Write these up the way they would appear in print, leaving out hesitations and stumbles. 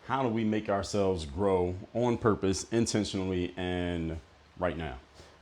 how do we make ourselves grow on purpose, intentionally, and right now?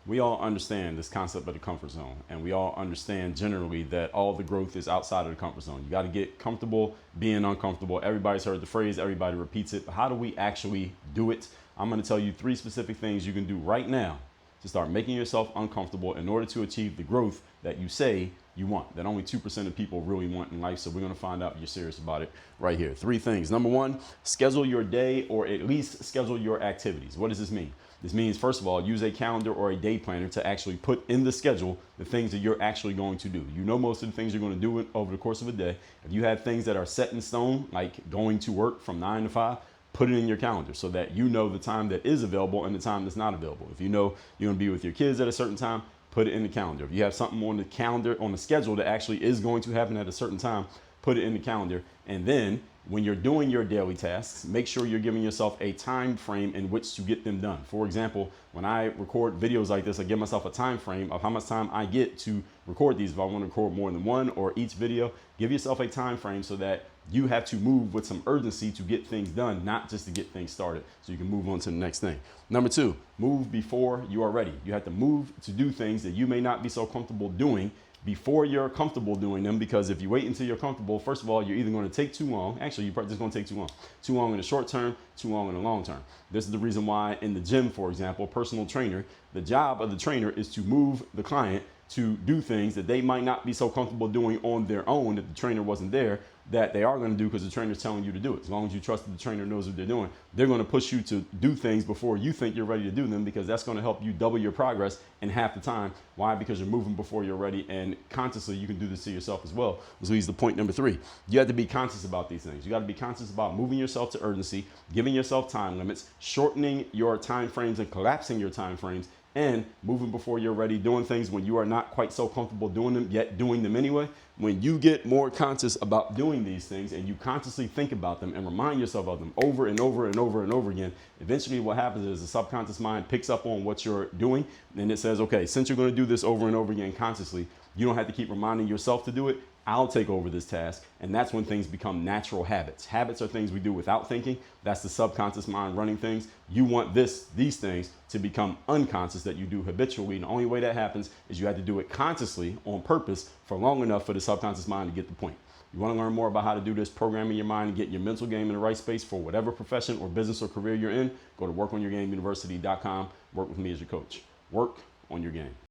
We all understand this concept of the comfort zone, and we all understand generally that all the growth is outside of the comfort zone. You got to get comfortable being uncomfortable. Everybody's heard the phrase, everybody repeats it, but how do we actually do it? I'm going to tell you 3 specific things you can do right now to start making yourself uncomfortable in order to achieve the growth that you say you want, that only 2% of people really want in life. So we're going to find out if you're serious about it right here. 3 things. Number 1, schedule your day, or at least schedule your activities. What does this mean? This means, first of all, use a calendar or a day planner to actually put in the schedule the things that you're actually going to do. You know most of the things you're going to do over the course of a day. If you have things that are set in stone, like going to work from 9 to 5, put it in your calendar so that you know the time that is available and the time that's not available. If you know you're going to be with your kids at a certain time, put it in the calendar. If you have something on the calendar, on the schedule that actually is going to happen at a certain time, put it in the calendar. And then when you're doing your daily tasks, make sure you're giving yourself a time frame in which to get them done. For example, when I record videos like this, I give myself a time frame of how much time I get to record these. If I want to record more than one or each video, give yourself a time frame so that you have to move with some urgency to get things done, not just to get things started, so you can move on to the next thing. Number 2, move before you are ready. You have to move to do things that you may not be so comfortable doing before you're comfortable doing them, because if you wait until you're comfortable, first of all, you're either going to take too long. Actually, you're probably just going to take too long in the short term, too long in the long term. This is the reason why in the gym, for example, personal trainer, the job of the trainer is to move the client to do things that they might not be so comfortable doing on their own, if the trainer wasn't there, that they are going to do because the trainer is telling you to do it. As long as you trust that the trainer knows what they're doing, they're going to push you to do things before you think you're ready to do them, because that's going to help you double your progress in half the time. Why? Because you're moving before you're ready, and consciously you can do this to yourself as well, which leads to point number 3. You have to be conscious about these things. You got to be conscious about moving yourself to urgency, giving yourself time limits, shortening your time frames and collapsing your time frames, and moving before you're ready, doing things when you are not quite so comfortable doing them, yet doing them anyway. When you get more conscious about doing these things and you consciously think about them and remind yourself of them over and over and over and over again, eventually what happens is the subconscious mind picks up on what you're doing, and it says, okay, since you're going to do this over and over again consciously, you don't have to keep reminding yourself to do it. I'll take over this task. And that's when things become natural habits. Habits are things we do without thinking. That's the subconscious mind running things. You want these things to become unconscious, that you do habitually. And the only way that happens is you have to do it consciously on purpose for long enough for the subconscious mind to get the point. You want to learn more about how to do this, programming your mind and get your mental game in the right space for whatever profession or business or career you're in, go to workonyourgameuniversity.com. Work with me as your coach. Work on your game.